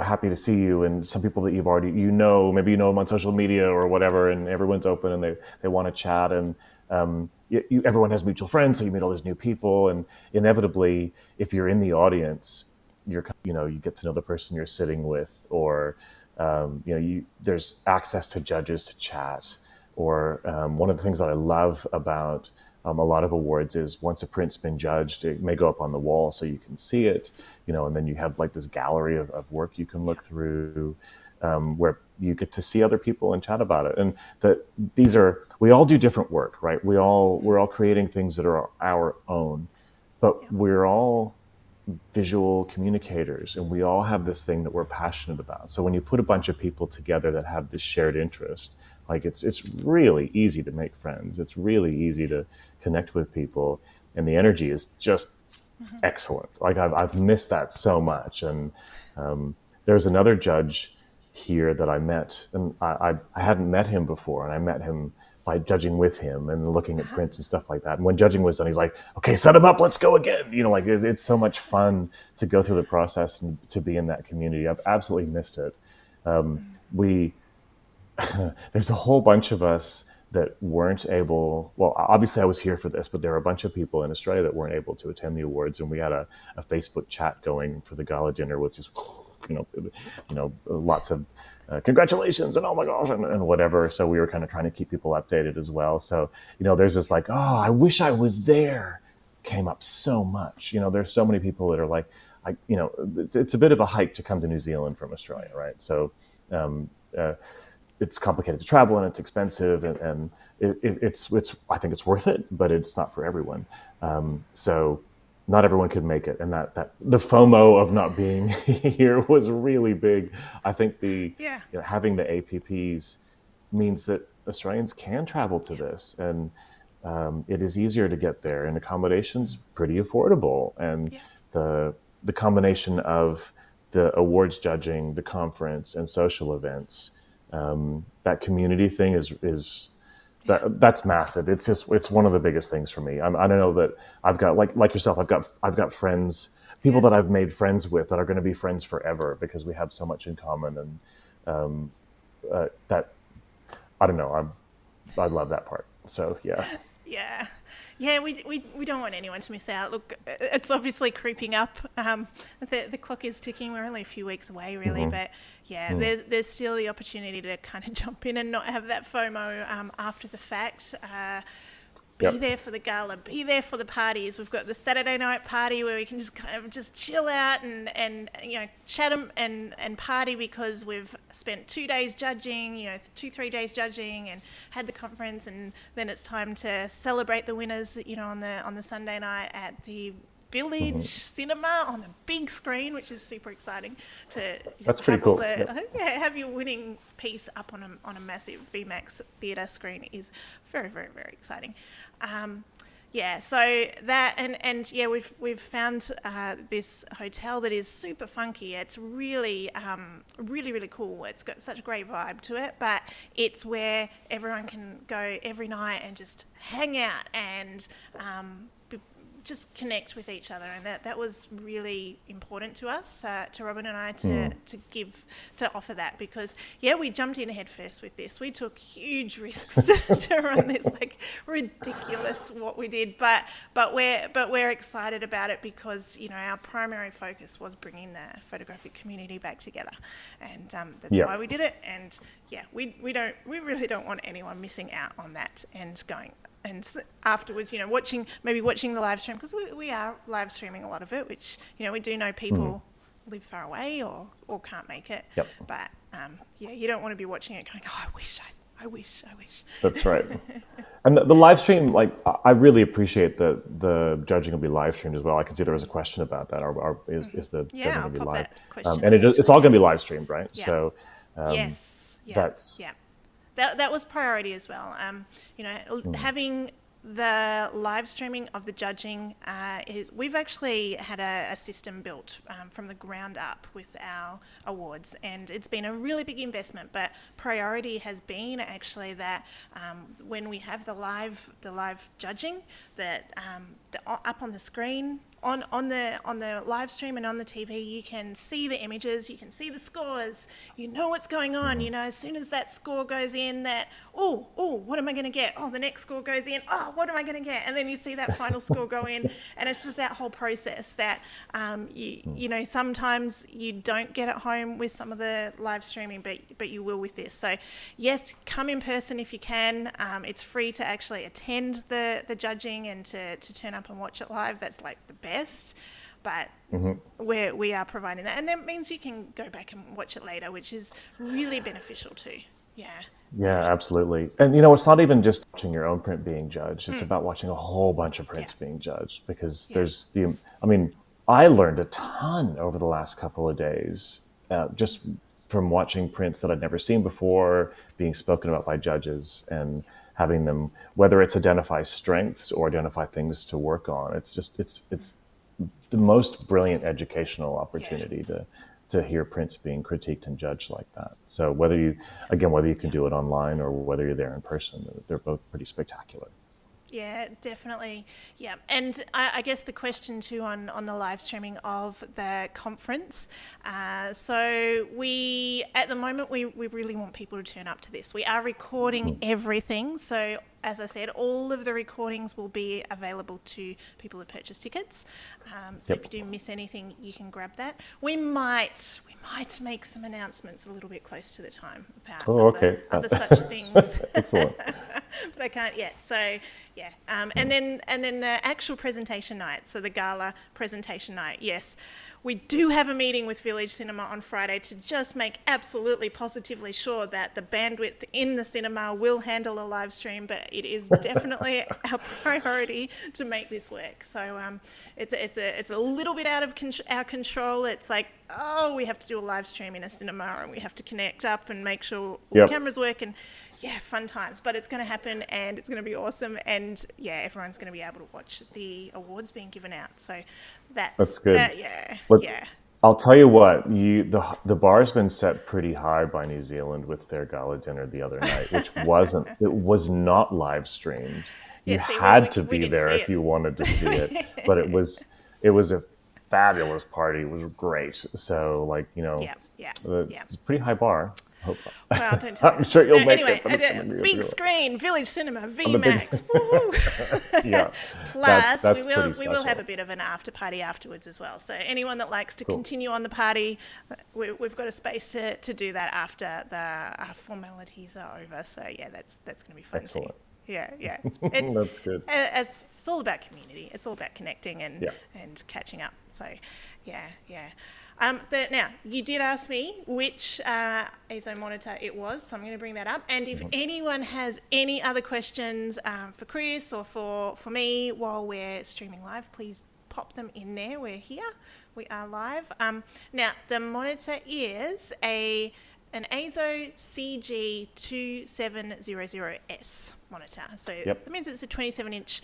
happy to see you. And some people that you've already maybe you know them on social media or whatever, and everyone's open and they want to chat, and everyone has mutual friends, so you meet all these new people, and inevitably, if you're in the audience, you get to know the person you're sitting with, or there's access to judges to chat. Or one of the things that I love about a lot of awards is once a print's been judged, it may go up on the wall so you can see it, and then you have like this gallery of work you can look through, where you get to see other people and chat about it. And we all do different work, right? We're all creating things that are our own, but we're all visual communicators, and we all have this thing that we're passionate about. So when you put a bunch of people together that have this shared interest, like it's really easy to make friends. It's really easy to connect with people, and the energy is just excellent. Like I've missed that so much. And there's another judge here that I met, and I hadn't met him before, and I met him by judging with him and looking at prints and stuff like that. And when judging was done, he's like, "Okay, set him up, let's go again." Like it's so much fun to go through the process and to be in that community. I've absolutely missed it. There's a whole bunch of us that weren't able, well, obviously I was here for this, but there were a bunch of people in Australia that weren't able to attend the awards. And we had a Facebook chat going for the gala dinner with just, lots of congratulations and oh my gosh and whatever. So we were kind of trying to keep people updated as well. So, there's this like, oh, I wish I was there came up so much. There's so many people that are like, it's a bit of a hike to come to New Zealand from Australia, right? So, it's complicated to travel and it's expensive and it's I think it's worth it, but it's not for everyone. So not everyone could make it, and that the FOMO of not being here was really big. I think having the APPs means that Australians can travel to this, and it is easier to get there, and accommodation's pretty affordable, and the combination of the awards judging, the conference, and social events. That community thing is that's massive. It's one of the biggest things for me. I don't know that I've got like yourself. I've got friends, people that I've made friends with that are going to be friends forever because we have so much in common. And that I don't know. I love that part. So yeah. Yeah, we don't want anyone to miss out. Look, it's obviously creeping up. The clock is ticking. We're only a few weeks away, really, but there's still the opportunity to kind of jump in and not have that FOMO after the fact. Be there for the gala, be there for the parties. We've got the Saturday night party where we can just kind of just chill out and chat and party because we've spent 2 days judging, 2-3 days judging and had the conference, and then it's time to celebrate the winners on the Sunday night at the Village Cinema on the big screen, which is super exciting to That's pretty cool. Have your winning piece up on a massive VMAX theatre screen is very, very, very exciting. So that and we've found this hotel that is super funky. It's really really, really cool. It's got such a great vibe to it, but it's where everyone can go every night and just hang out and just connect with each other, and that was really important to us, to Robin and I, to offer that, because we jumped in head first with this. We took huge risks to run this, like ridiculous what we did, but we're excited about it because our primary focus was bringing the photographic community back together, and that's why we did it. And we really don't want anyone missing out on that and going. And afterwards, watching the live stream, because we are live streaming a lot of it, which, we do know people live far away or can't make it. Yep. But, you don't want to be watching it going, oh, I wish. That's right. And the live stream, like, I really appreciate the judging will be live streamed as well. I can see there was a question about that. Is the judging going to be live? And it's all going to be live streamed, right? Yeah. So, yes. That's... Yeah. That was priority as well. Having the live streaming of the judging we've actually had a system built from the ground up with our awards, and it's been a really big investment. But priority has been actually that when we have the live judging, that up on the screen on the live stream and on the TV, you can see the images, you can see the scores, you know what's going on. You know, as soon as that score goes in, that what am I going to get? Oh, the next score goes in. Oh, what am I going to get? And then you see that final score go in, and it's just that whole process that you know, sometimes you don't get at home with some of the live streaming, but you will with this. So yes, come in person if you can. It's free to actually attend the judging and to turn up and watch it live. That's like the best. But we are providing that, and that means you can go back and watch it later, which is really beneficial too. Yeah. Yeah, absolutely. And you know, it's not even just watching your own print being judged. It's about watching a whole bunch of prints being judged, because there's I mean, I learned a ton over the last couple of days, just from watching prints that I'd never seen before being spoken about by judges, and having them, whether it's identify strengths or identify things to work on. It's just, it's the most brilliant educational opportunity to hear prints being critiqued and judged like that. So whether you can do it online or whether you're there in person, they're both pretty spectacular. Yeah, definitely. Yeah, and I guess the question too on the live streaming of the conference. So we, at the moment, we really want people to turn up to this. We are recording everything. So as I said, all of the recordings will be available to people who purchase tickets. So if you do miss anything, you can grab that. We might make some announcements a little bit close to the time about other such things. Excellent. But I can't yet. So yeah, and then the actual presentation night. So the gala presentation night. Yes, we do have a meeting with Village Cinema on Friday to just make absolutely positively sure that the bandwidth in the cinema will handle a live stream. But it is definitely our priority to make this work. So it's a little bit out of our control. It's like, oh, we have to do a live stream in a cinema, and we have to connect up and make sure all the cameras work, and yeah, fun times. But it's going to happen, and it's going to be awesome, and yeah, everyone's going to be able to watch the awards being given out. So that's good. Yeah. I'll tell you what, the bar's been set pretty high by New Zealand with their gala dinner the other night, which it was not live streamed. You had to be there if you wanted to see it, but it was a fabulous party. It was great. So like, you know, it's a pretty high bar. Well, don't tell me. I'm sure you'll make anyway, it. Big screen, Village Cinema, VMAX. Plus, that's we will have a bit of an after party afterwards as well. So anyone that likes to continue on the party, we've got a space to do that after the formalities are over. So yeah, that's going to be fun. Excellent. Too. Yeah. It's that's good. It's all about community. It's all about connecting and catching up. So yeah. Now, you did ask me which EIZO monitor it was, so I'm going to bring that up. And if anyone has any other questions for Kris or for me while we're streaming live, please pop them in there. We're here. We are live. Now, the monitor is an EIZO CG2700S monitor. So that means it's a 27-inch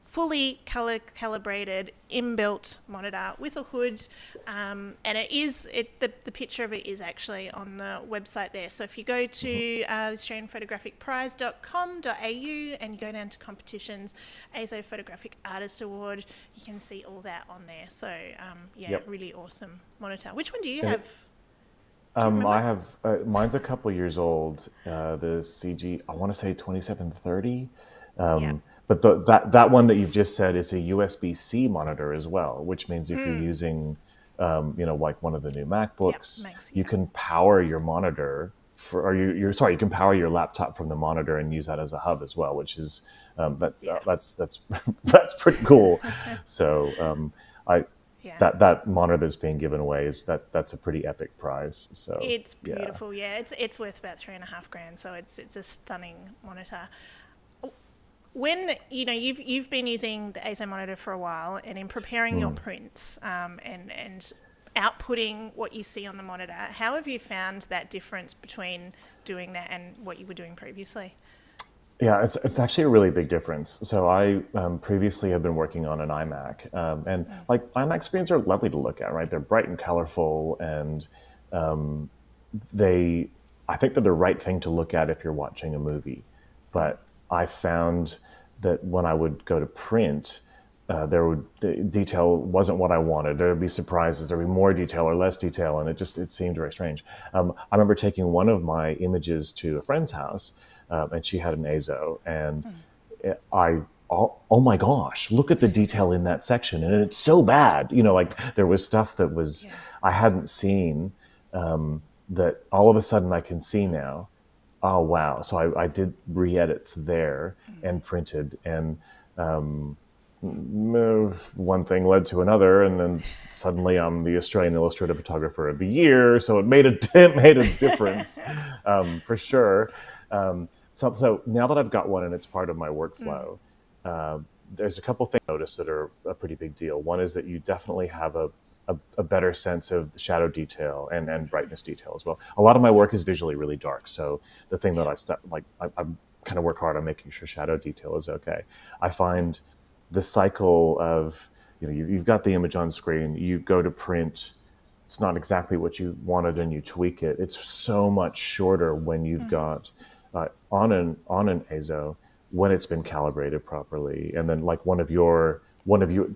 fully calibrated inbuilt monitor with a hood, and the picture of it is actually on the website there. So if you go to AustralianPhotographicPrize.com.au and you go down to competitions, EIZO Photographic Artist Award, you can see all that on there. So really awesome monitor. Which one do you have? I have mine's a couple years old. The CG, I want to say 2730. But that one that you've just said is a USB-C monitor as well, which means if you're using, like one of the new MacBooks, you can power your monitor you can power your laptop from the monitor and use that as a hub as well, which is that's that's pretty cool. So that monitor that's being given away that's a pretty epic prize. So it's beautiful. It's worth about $3,500. So it's a stunning monitor. When you've been using the EIZO monitor for a while, and in preparing your prints and outputting what you see on the monitor, how have you found that difference between doing that and what you were doing previously? Yeah, it's actually a really big difference. So I previously have been working on an iMac, and like iMac screens are lovely to look at, right? They're bright and colorful, and I think they're the right thing to look at if you're watching a movie, but I found that when I would go to print, the detail wasn't what I wanted. There would be surprises. There would be more detail or less detail, and it seemed very strange. I remember taking one of my images to a friend's house, and she had an EIZO, and oh my gosh, look at the detail in that section, and it's so bad. Like there was stuff that was I hadn't seen, that all of a sudden I can see now. Oh wow! So I did re-edits there and printed, and one thing led to another, and then suddenly I'm the Australian Illustrated Photographer of the Year. So it made a difference, for sure. So now that I've got one and it's part of my workflow, there's a couple things I noticed that are a pretty big deal. One is that you definitely have a better sense of the shadow detail and brightness detail as well. A lot of my work is visually really dark, so the thing that I kind of work hard on making sure shadow detail is okay. I find the cycle of, you've got the image on screen, you go to print, it's not exactly what you wanted and you tweak it. It's so much shorter when you've got on an EIZO, when it's been calibrated properly. And then like one of your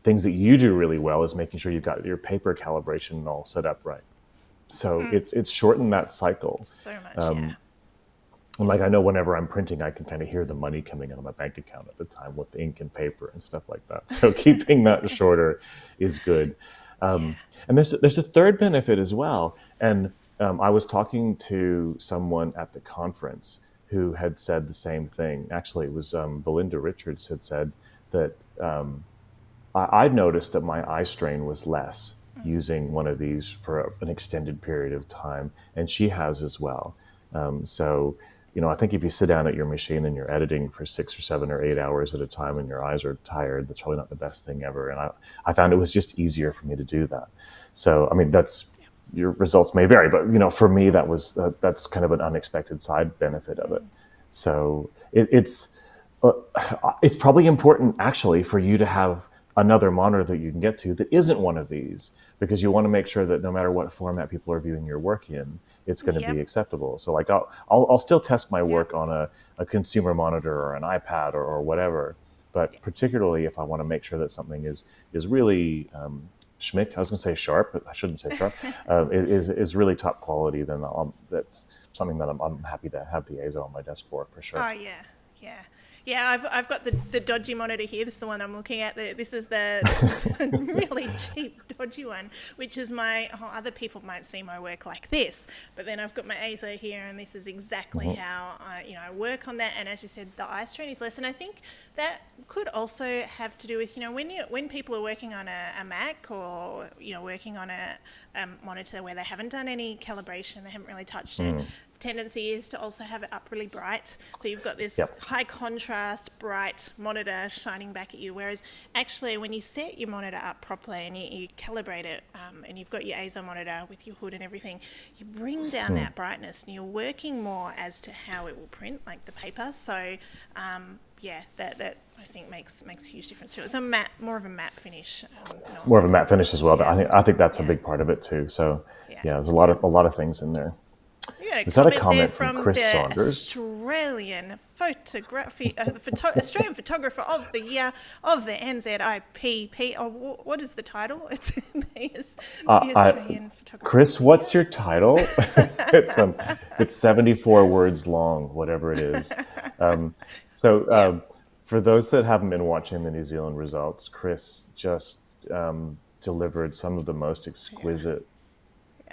things that you do really well is making sure you've got your paper calibration all set up right. So it's shortened that cycle. So much, And like I know whenever I'm printing, I can kind of hear the money coming out of my bank account at the time with the ink and paper and stuff like that. So keeping that shorter is good. And there's a third benefit as well. And I was talking to someone at the conference who had said the same thing. Actually, it was Belinda Richards had said that I'd noticed that my eye strain was less using one of these for an extended period of time, and she has as well. So, I think if you sit down at your machine and you're editing for 6 or 7 or 8 hours at a time and your eyes are tired, that's probably not the best thing ever. And I found it was just easier for me to do that. So, I mean, your results may vary, but for me, that's kind of an unexpected side benefit of it. So it's probably important actually for you to have another monitor that you can get to that isn't one of these, because you want to make sure that no matter what format people are viewing your work in, it's going to be acceptable. So like I'll still test my work on a consumer monitor or an iPad or whatever, but particularly if I want to make sure that something is really schmick, I was going to say sharp, but I shouldn't say sharp, is really top quality, then that's something that I'm happy to have the EIZO on my desk for sure. Oh yeah. Yeah, I've got the dodgy monitor here. This is the one I'm looking at. This is the really cheap, dodgy one, which is other people might see my work like this, but then I've got my EIZO here, and this is exactly how I work on that. And as you said, the eye strain is less, and I think that could also have to do with when people are working on a Mac or working on a monitor where they haven't done any calibration, they haven't really touched it. Tendency is to also have it up really bright, so you've got this high contrast bright monitor shining back at you, whereas actually when you set your monitor up properly and you calibrate it, and you've got your EIZO monitor with your hood and everything, you bring down that brightness and you're working more as to how it will print, like the paper. So that I think makes a huge difference to it. It's more of a matte finish. More of a matte finish as well. I think that's a big part of it too. So there's a lot of things in there. Is that a comment from Kris Saunders? Australian Australian Photographer of the Year of the NZIPP. Oh, what is the title? It's the Australian Photographer. Kris, what's your title? It's 74 words long, whatever it is. For those that haven't been watching the New Zealand results, Kris just delivered some of the most exquisite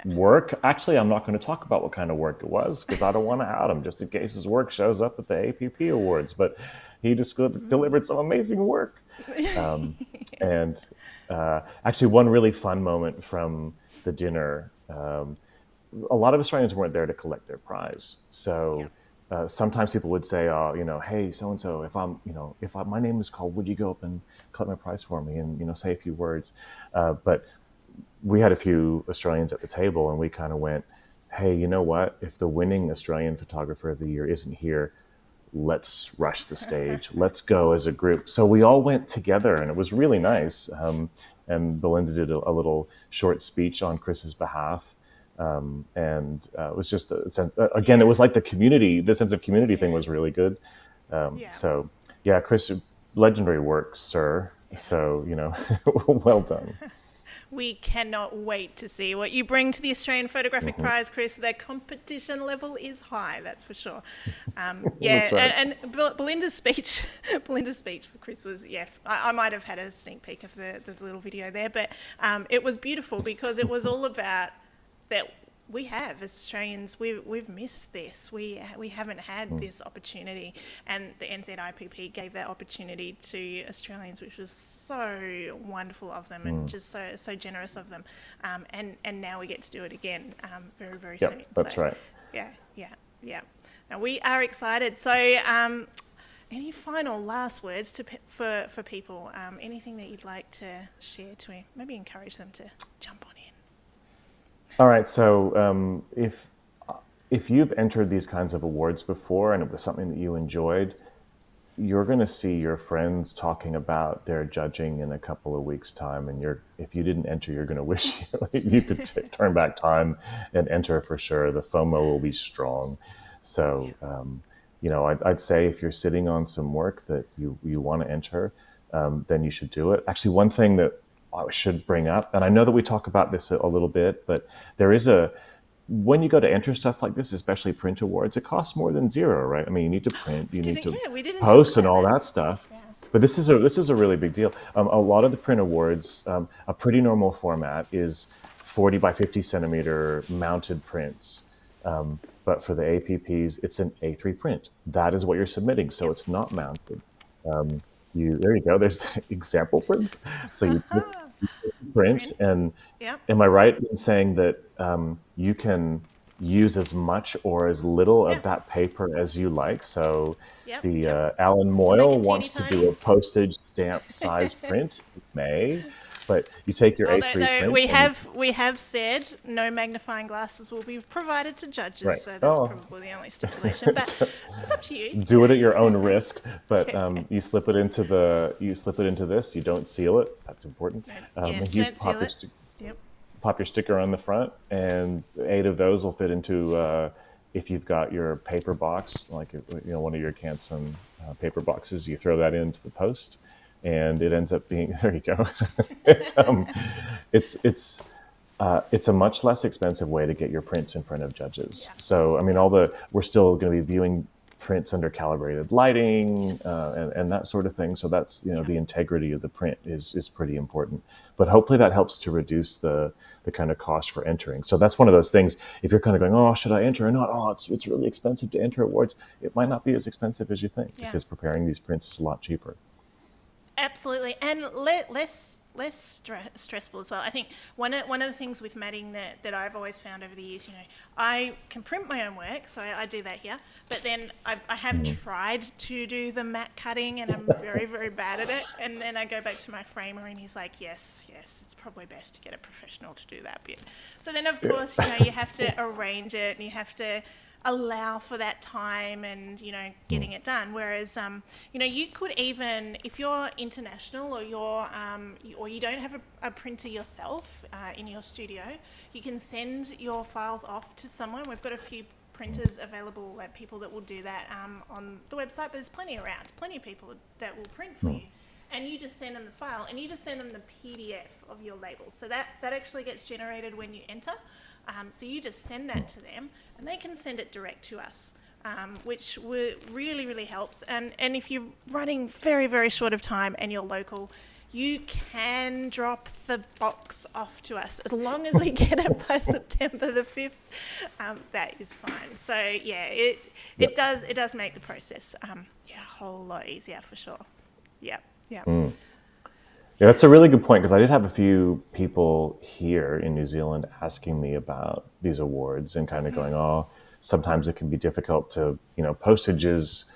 work. Actually, I'm not going to talk about what kind of work it was because I don't want to out him just in case his work shows up at the APP Awards, but he just delivered some amazing work. And actually one really fun moment from the dinner, a lot of Australians weren't there to collect their prize. So sometimes people would say, hey, so-and-so, if my name is called, would you go up and collect my prize for me and, say a few words. But we had a few Australians at the table and we kind of went, hey, you know what? If the winning Australian Photographer of the Year isn't here, let's rush the stage. Let's go as a group. So we all went together and it was really nice. And Belinda did a little short speech on Kris's behalf. And it was just a sense, again, it was like the sense of community thing was really good. So Kris, legendary work, sir. So, well done. We cannot wait to see what you bring to the Australian Photographic Prize, Kris. The competition level is high, that's for sure. Yeah, That's right. and Belinda's speech, Belinda's speech for Kris was, yeah, I might have had a sneak peek of the little video there, but it was beautiful because it was all about that. We have, as Australians, we've missed this. We haven't had this opportunity, and the NZIPP gave that opportunity to Australians, which was so wonderful of them, and just so generous of them. And now we get to do it again, very very Yep, soon. that's So, right. yeah. Now we are excited. So, any final last words for people? Anything that you'd like to share to maybe encourage them to jump on in? All right. So if you've entered these kinds of awards before and it was something that you enjoyed, you're going to see your friends talking about their judging in a couple of weeks' time, and if you didn't enter, you're going to wish you could turn back time and enter for sure. The FOMO will be strong. So I'd say if you're sitting on some work that you want to enter, then you should do it. Actually, one thing that I should bring up, and I know that we talk about this a little bit, but there is when you go to enter stuff like this, especially print awards, it costs more than zero, right? I mean, you need to print, you need to We didn't talk post and about all that. that stuff. But this is a really big deal. A lot of the print awards, a pretty normal format is 40 by 50 centimeter mounted prints. But for the APPs, it's an A3 print. That is what you're submitting, so it's not mounted. There you go. There's example print. So you print, and Yep. am I right in saying that you can use as much or as little Yeah. of that paper as you like? So Yep. the Yep. Alan We'll make Moyle it teeny wants to do tiny. a postage stamp size print. You may, but you take your Although A3 though print and we have said no magnifying glasses will be provided to judges, right. so that's Oh, probably the only stipulation. But it's up to you. do it at your own risk. But you slip it into this. You don't seal it. That's important. Yes, And you don't seal it. Yep. pop your sticker on the front, and 8 of those will fit into. If you've got your paper box, like one of your Canson paper boxes, you throw that into the post, and it ends up being there. You go. it's it's a much less expensive way to get your prints in front of judges. Yeah. So I mean, we're still going to be viewing prints under calibrated lighting Yes. and that sort of thing. So that's the integrity of the print is pretty important. But hopefully that helps to reduce the kind of cost for entering. So that's one of those things. If you're kind of going, oh, should I enter or not? Oh, it's really expensive to enter awards. It might not be as expensive as you think Yeah. because preparing these prints is a lot cheaper. Absolutely, and less stressful as well. I think one of the things with matting that I've always found over the years, I can print my own work, so I do that here. But then I have tried to do the mat cutting, and I'm very very bad at it. And then I go back to my framer, and he's like, yes, it's probably best to get a professional to do that bit. So then of course you have to arrange it, and you have to allow for that time and getting it done, whereas you could, even if you're international or or you don't have a printer yourself in your studio, you can send your files off to someone. We've got a few printers available, like people that will do that on the website, but there's plenty of people that will print for you. And you just send them the file, and you just send them the PDF of your labels. So that actually gets generated when you enter. So you just send that to them, and they can send it direct to us, which really, really helps. And if you're running very, very short of time and you're local, you can drop the box off to us. As long as we get it by September the 5th, that is fine. So yeah, it does make the process a whole lot easier for sure. Yeah. Yeah, that's a really good point, because I did have a few people here in New Zealand asking me about these awards and kind of going, oh, sometimes it can be difficult to, postage is,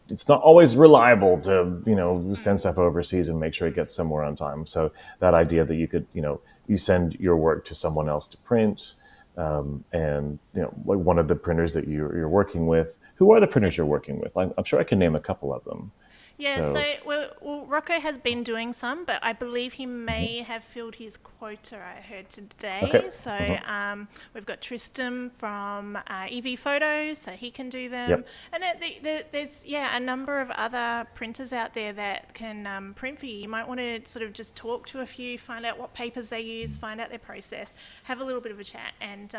it's not always reliable to, send stuff overseas and make sure it gets somewhere on time. So that idea that you could, you send your work to someone else to print, and, like one of the printers that you're working with, who are the printers you're working with? I'm sure I can name a couple of them. Yeah, so well, Rocco has been doing some, but I believe he may have filled his quota, I heard today. Okay. So we've got Tristan from EV Photos, so he can do them. Yep. And there's, a number of other printers out there that can print for you. You might want to sort of just talk to a few, find out what papers they use, find out their process, have a little bit of a chat, and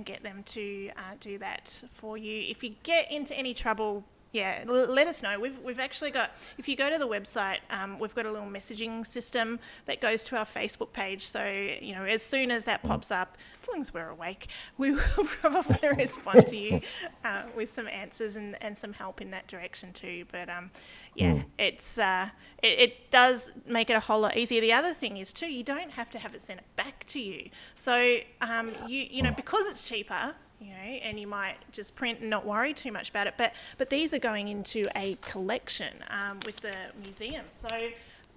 get them to do that for you. If you get into any trouble, let us know. We've actually got, if you go to the website, we've got a little messaging system that goes to our Facebook page. So, as soon as that pops up, as long as we're awake, we will probably respond to you with some answers and some help in that direction too. But it does make it a whole lot easier. The other thing is too, you don't have to have it sent back to you. So, because it's cheaper, and you might just print and not worry too much about it. But these are going into a collection with the museum. So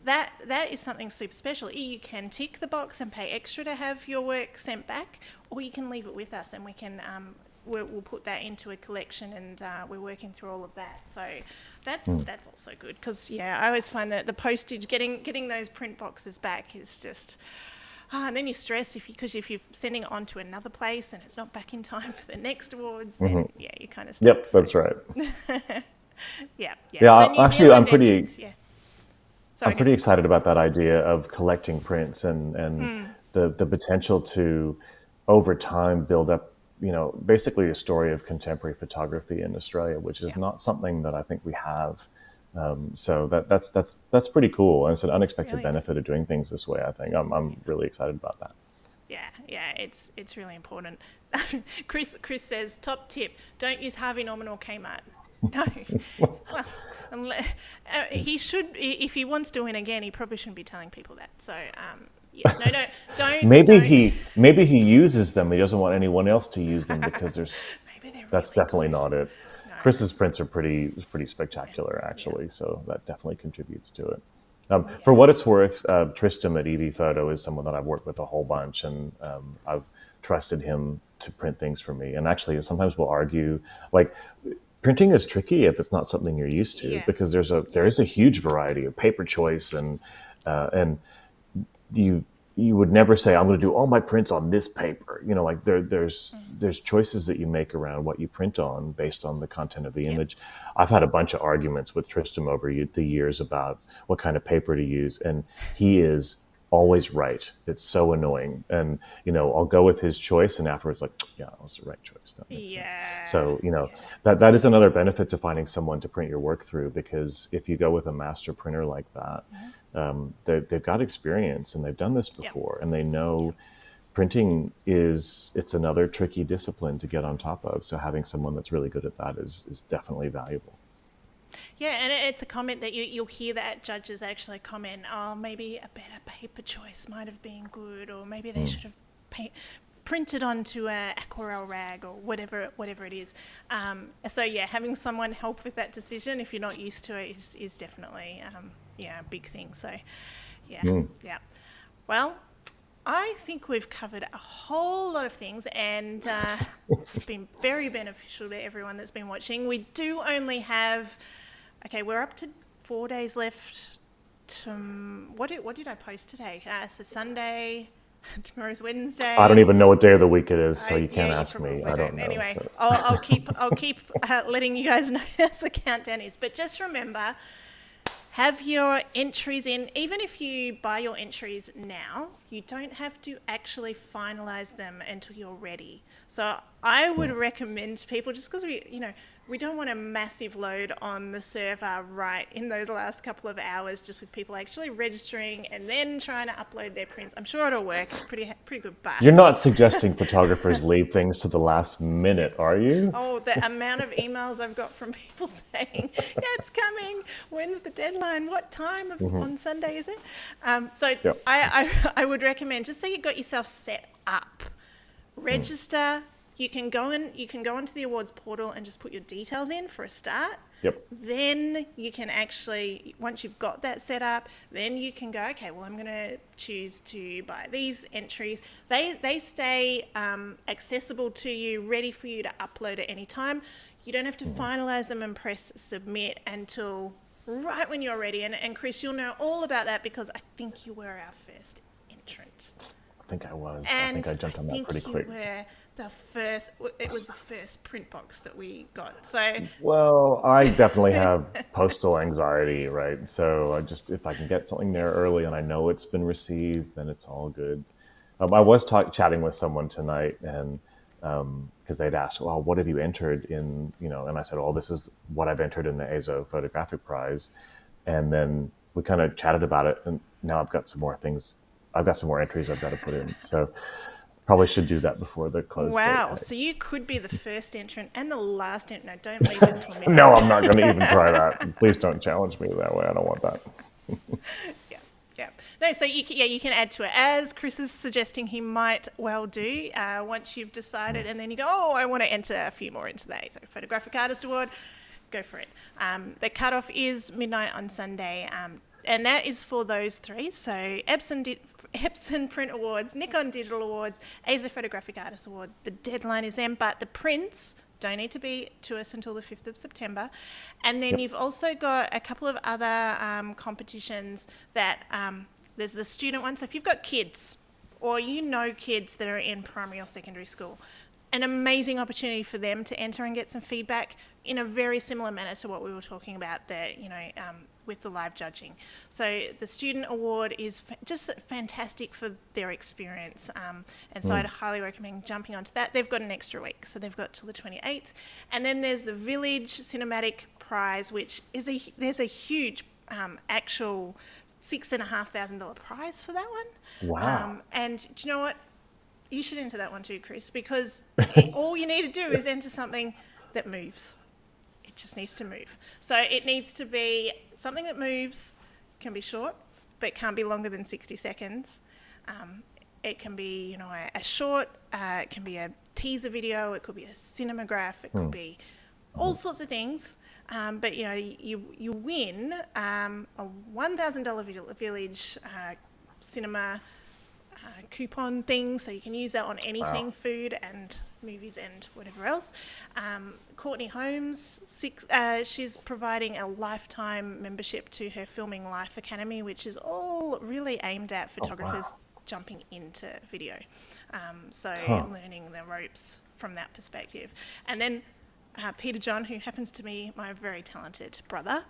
that is something super special. You can tick the box and pay extra to have your work sent back, or you can leave it with us and we can we'll put that into a collection, and we're working through all of that. So that's also good, because I always find that the postage, getting those print boxes back is just. And then you stress because if you're sending it on to another place and it's not back in time for the next awards, then you kind of stuck. Yep, that's right. Yeah. So actually, I'm pretty. Sorry, I'm pretty excited about that idea of collecting prints and the potential to, over time, build up, basically a story of contemporary photography in Australia, which is not something that I think we have. So that's pretty cool, and it's an unexpected benefit of doing things this way. I think I'm really excited about that. Yeah, it's really important. Kris says, top tip: don't use Harvey Norman or Kmart. No, well, he should. If he wants to win again, he probably shouldn't be telling people that. So yes, don't. Maybe he uses them. He doesn't want anyone else to use them because there's. That's really definitely not it. Kris's prints are pretty spectacular, actually, so that definitely contributes to it. For what it's worth, Tristan at EV Photo is someone that I've worked with a whole bunch, and I've trusted him to print things for me. And actually, sometimes we'll argue, like, printing is tricky if it's not something you're used to, because there is a huge variety of paper choice, and you would never say, I'm going to do all my prints on this paper. Like there's choices that you make around what you print on based on the content of the image. I've had a bunch of arguments with Tristan over the years about what kind of paper to use, and he is always right. It's so annoying. And, I'll go with his choice, and afterwards, like, yeah, that was the right choice. That makes sense. So, that is another benefit to finding someone to print your work through, because if you go with a master printer like that, they've got experience and they've done this before, and they know printing it's another tricky discipline to get on top of. So having someone that's really good at that is definitely valuable. Yeah, and it's a comment that you'll hear that judges actually comment, maybe a better paper choice might have been good, or maybe they should have printed onto a aquarelle rag, or whatever it is. So having someone help with that decision, if you're not used to it, is definitely a big thing. So yeah. Well, I think we've covered a whole lot of things, and it's been very beneficial to everyone that's been watching. We do only have, we're up to 4 days left. What did I post today? So Sunday. Tomorrow's Wednesday. I don't even know what day of the week it is, so you can't ask me. I don't know. Anyway, so. I'll keep letting you guys know as the countdown is. But just remember, have your entries in. Even if you buy your entries now, you don't have to actually finalize them until you're ready. So I would recommend to people, just because we don't want a massive load on the server right in those last couple of hours, just with people actually registering and then trying to upload their prints. I'm sure it'll work. It's pretty good. But you're not suggesting photographers leave things to the last minute, are you? Oh, the amount of emails I've got from people saying, yeah, it's coming. When's the deadline? What time on Sunday is it? I would recommend, just so you got yourself set up, register. You can go onto the awards portal and just put your details in for a start. Yep. Then you can actually, once you've got that set up, then you can go, okay, well, I'm going to choose to buy these entries. They stay accessible to you, ready for you to upload at any time. You don't have to finalize them and press submit until right when you're ready. And Kris, you'll know all about that because I think you were our first entrant. I think I was. And I think I jumped on that pretty quick. You were the first. It was the first print box that we got. So Well, I definitely have postal anxiety, right? So if I can get something there early and I know it's been received, then it's all good. I was chatting with someone tonight, and because they'd asked, well, what have you entered in, and I said, oh, this is what I've entered in the EIZO Photographic Prize. And then we kind of chatted about it, and now I've got some more things. I've got some more entries I've got to put in. So probably should do that before the close date. Wow. So you could be the first entrant and the last entrant. No, don't leave it until midnight. No, I'm not going to even try that. Please don't challenge me that way. I don't want that. Yeah. No, so you can add to it, as Kris is suggesting he might well do once you've decided, and then you go, oh, I want to enter a few more into the EIZO Photographic Artist Award. Go for it. The cutoff is midnight on Sunday, and that is for those three. So Epson Print Awards, Nikon Digital Awards, EIZO Photographic Artist Award. The deadline is then, but the prints don't need to be to us until the 5th of September. And then you've also got a couple of other competitions that, there's the student one. So if you've got kids or kids that are in primary or secondary school, an amazing opportunity for them to enter and get some feedback in a very similar manner to what we were talking about there, with the live judging. So the student award is just fantastic for their experience. And so I'd highly recommend jumping onto that. They've got an extra week, so they've got till the 28th. And then there's the Village Cinematic Prize, which is there's a huge actual $6,500 prize for that one. Wow. And do you know what? You should enter that one too, Kris, because all you need to do is enter something that moves. It just needs to move. So it needs to be something that moves, can be short, but can't be longer than 60 seconds. It can be, a short, it can be a teaser video, it could be a cinematograph, it could be all sorts of things. But, you win a $1,000 Village cinema coupon thing, so you can use that on anything, food and movies and whatever else. Courtney Holmes, she's providing a lifetime membership to her Filming Life Academy, which is all really aimed at photographers jumping into video. Learning the ropes from that perspective. And then Peter John, who happens to be my very talented brother,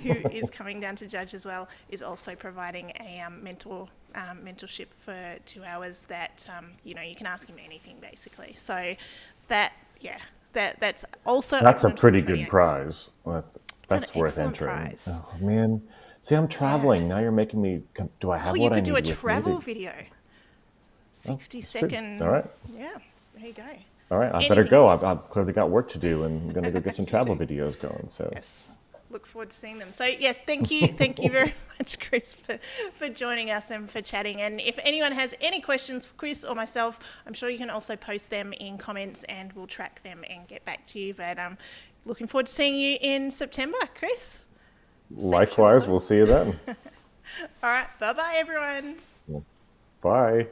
who is coming down to judge as well, is also providing a mentorship for 2 hours that, you can ask him anything basically. So that's also... That's a pretty good prize. That's worth entering. Prize. Oh, man. See, I'm traveling. Now you're making me... Do I have what I need? You could do a travel video. 60-second... All right. Yeah, there you go. All right, I better go. I've clearly got work to do, and I'm going to go get some travel videos going. So yes, look forward to seeing them. So yes, thank you very much, Kris, for joining us and for chatting. And if anyone has any questions for Kris or myself, I'm sure you can also post them in comments, and we'll track them and get back to you. But looking forward to seeing you in September, Kris. Likewise, we'll see you then. All right, bye-bye, everyone. Bye.